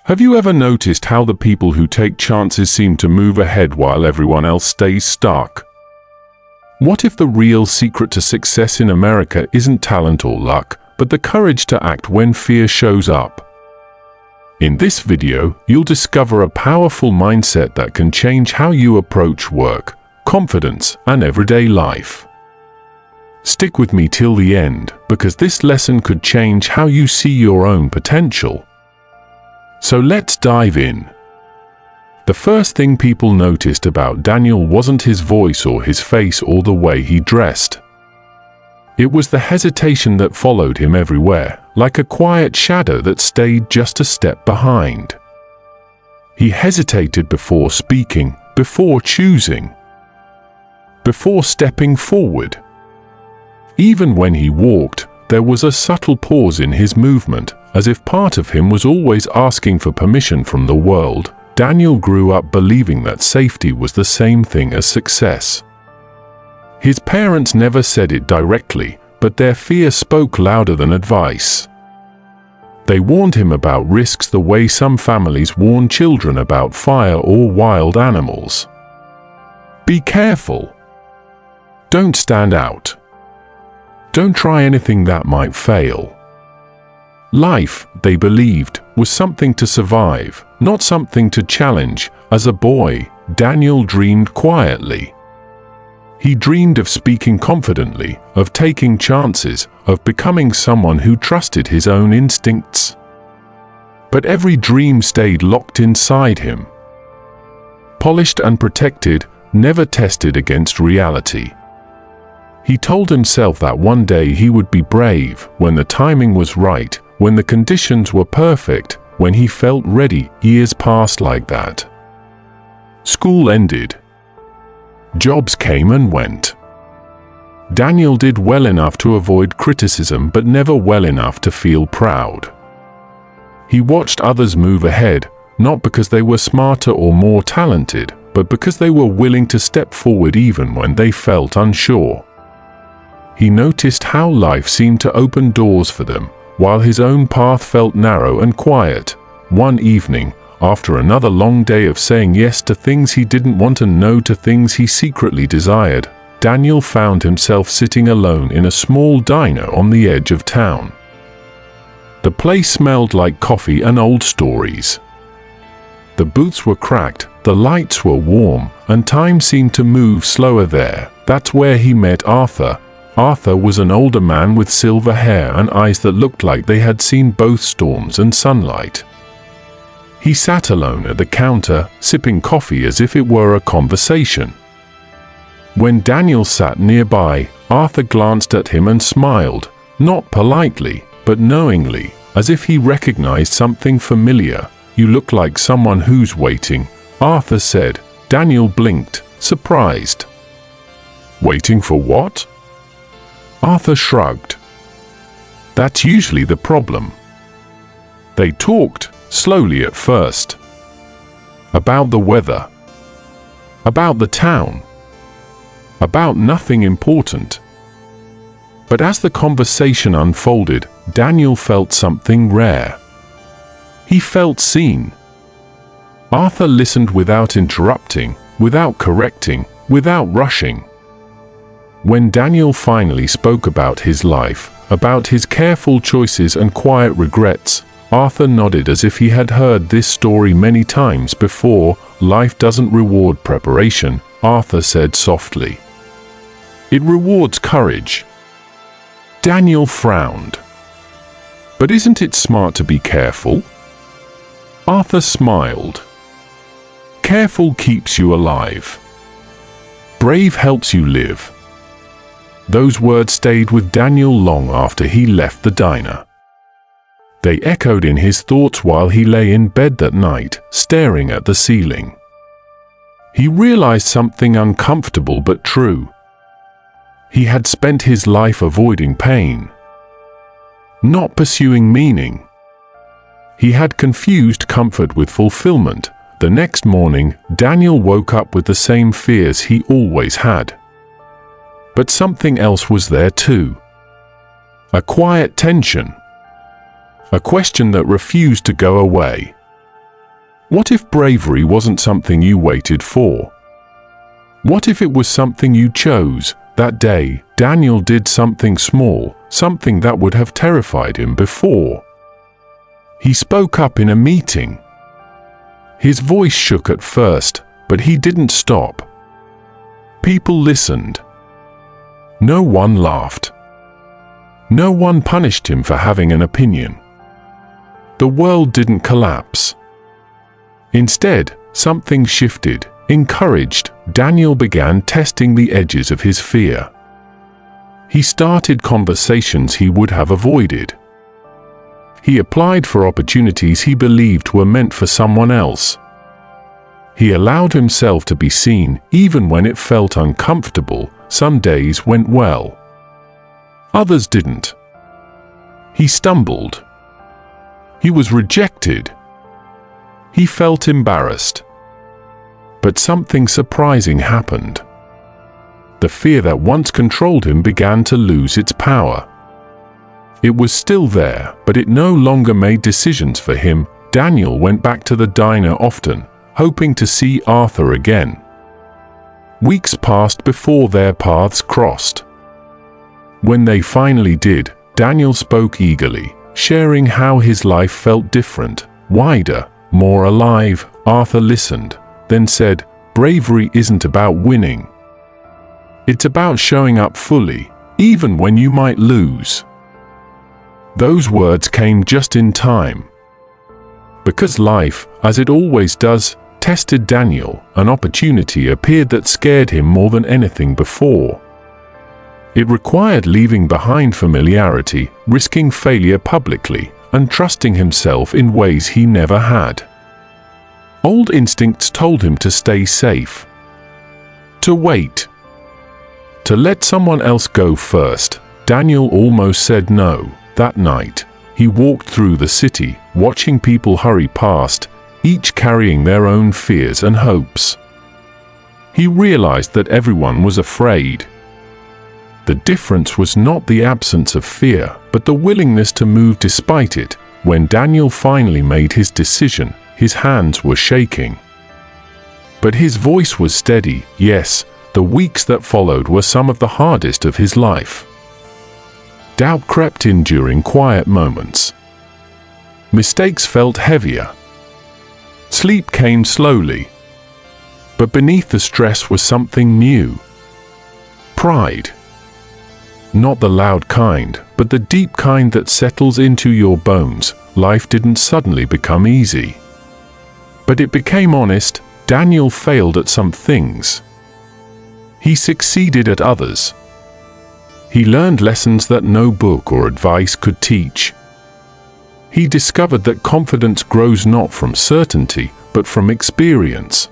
Have you ever noticed how the people who take chances seem to move ahead while everyone else stays stuck? What if the real secret to success in America isn't talent or luck, but the courage to act when fear shows up? In this video, you'll discover a powerful mindset that can change how you approach work, confidence, and everyday life. Stick with me till the end, because this lesson could change how you see your own potential. So let's dive in. The first thing people noticed about Daniel wasn't his voice or his face or the way he dressed. It was the hesitation that followed him everywhere, like a quiet shadow that stayed just a step behind. He hesitated before speaking, before choosing, before stepping forward. Even when he walked, there was a subtle pause in his movement, as if part of him was always asking for permission from the world. Daniel grew up believing that safety was the same thing as success. His parents never said it directly, but their fear spoke louder than advice. They warned him about risks the way some families warn children about fire or wild animals. Be careful. Don't stand out. Don't try anything that might fail. Life, they believed, was something to survive, not something to challenge. As a boy, Daniel dreamed quietly. He dreamed of speaking confidently, of taking chances, of becoming someone who trusted his own instincts. But every dream stayed locked inside him. Polished and protected, never tested against reality. He told himself that one day he would be brave, when the timing was right, when the conditions were perfect, when he felt ready. Years passed like that. School ended. Jobs came and went. Daniel did well enough to avoid criticism, but never well enough to feel proud. He watched others move ahead, not because they were smarter or more talented, but because they were willing to step forward even when they felt unsure. He noticed how life seemed to open doors for them, while his own path felt narrow and quiet. One evening, after another long day of saying yes to things he didn't want and no to things he secretly desired, Daniel found himself sitting alone in a small diner on the edge of town. The place smelled like coffee and old stories. The booths were cracked, the lights were warm, and time seemed to move slower there. That's where he met Arthur. Arthur was an older man with silver hair and eyes that looked like they had seen both storms and sunlight. He sat alone at the counter, sipping coffee as if it were a conversation. When Daniel sat nearby, Arthur glanced at him and smiled, not politely, but knowingly, as if he recognized something familiar. "You look like someone who's waiting," Arthur said. Daniel blinked, surprised. "Waiting for what?" Arthur shrugged. "That's usually the problem." They talked, slowly at first. About the weather. About the town. About nothing important. But as the conversation unfolded, Daniel felt something rare. He felt seen. Arthur listened without interrupting, without correcting, without rushing. When Daniel finally spoke about his life, about his careful choices and quiet regrets, Arthur nodded as if he had heard this story many times before. "Life doesn't reward preparation," Arthur said softly. "It rewards courage." Daniel frowned. "But isn't it smart to be careful?" Arthur smiled. "Careful keeps you alive. Brave helps you live." Those words stayed with Daniel long after he left the diner. They echoed in his thoughts while he lay in bed that night, staring at the ceiling. He realized something uncomfortable but true. He had spent his life avoiding pain, not pursuing meaning. He had confused comfort with fulfillment. The next morning, Daniel woke up with the same fears he always had. But something else was there too. A quiet tension. A question that refused to go away. What if bravery wasn't something you waited for? What if it was something you chose? That day, Daniel did something small, something that would have terrified him before. He spoke up in a meeting. His voice shook at first, but he didn't stop. People listened. No one laughed. No one punished him for having an opinion. The world didn't collapse. Instead, something shifted. Encouraged, Daniel began testing the edges of his fear. He started conversations he would have avoided. He applied for opportunities he believed were meant for someone else. He allowed himself to be seen, even when it felt uncomfortable. Some days went well. Others didn't. He stumbled. He was rejected. He felt embarrassed. But something surprising happened. The fear that once controlled him began to lose its power. It was still there, but it no longer made decisions for him. Daniel went back to the diner often, hoping to see Arthur again. Weeks passed before their paths crossed. When they finally did, Daniel spoke eagerly, sharing how his life felt different, wider, more alive. Arthur listened, then said, "Bravery isn't about winning. It's about showing up fully, even when you might lose." Those words came just in time. Because life, as it always does, tested Daniel, an opportunity appeared that scared him more than anything before. It required leaving behind familiarity, risking failure publicly, and trusting himself in ways he never had. Old instincts told him to stay safe, to wait, to let someone else go first. Daniel almost said no. That night, he walked through the city, watching people hurry past, each carrying their own fears and hopes. He realized that everyone was afraid. The difference was not the absence of fear, but the willingness to move despite it. When Daniel finally made his decision, his hands were shaking. But his voice was steady. Yes, the weeks that followed were some of the hardest of his life. Doubt crept in during quiet moments. Mistakes felt heavier. Sleep came slowly. But beneath the stress was something new. Pride. Not the loud kind, but the deep kind that settles into your bones. Life didn't suddenly become easy. But it became honest. Daniel failed at some things. He succeeded at others. He learned lessons that no book or advice could teach. He discovered that confidence grows not from certainty, but from experience.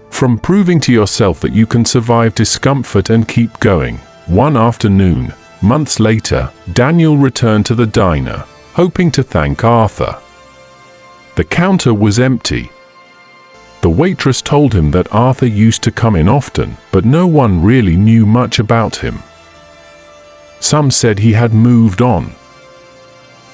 From proving to yourself that you can survive discomfort and keep going. One afternoon, months later, Daniel returned to the diner, hoping to thank Arthur. The counter was empty. The waitress told him that Arthur used to come in often, but no one really knew much about him. Some said he had moved on.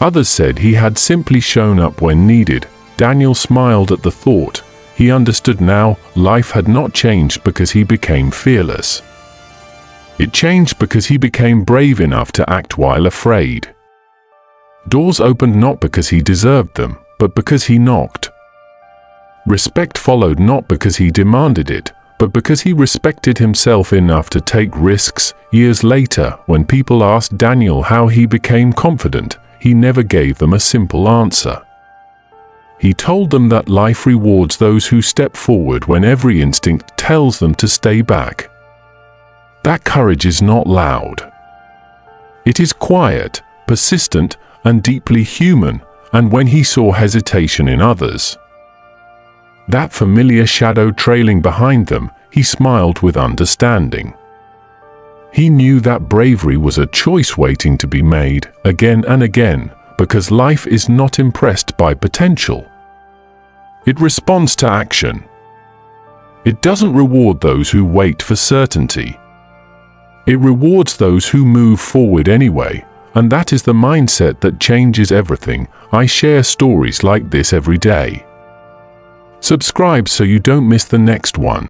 Others said he had simply shown up when needed. Daniel smiled at the thought. He understood now, life had not changed because he became fearless. It changed because he became brave enough to act while afraid. Doors opened not because he deserved them, but because he knocked. Respect followed not because he demanded it, but because he respected himself enough to take risks. Years later, when people asked Daniel how he became confident, he never gave them a simple answer. He told them that life rewards those who step forward when every instinct tells them to stay back. That courage is not loud. It is quiet, persistent, and deeply human. And when he saw hesitation in others, that familiar shadow trailing behind them, he smiled with understanding. He knew that bravery was a choice waiting to be made, again and again, because life is not impressed by potential. It responds to action. It doesn't reward those who wait for certainty. It rewards those who move forward anyway, and that is the mindset that changes everything. I share stories like this every day. Subscribe so you don't miss the next one.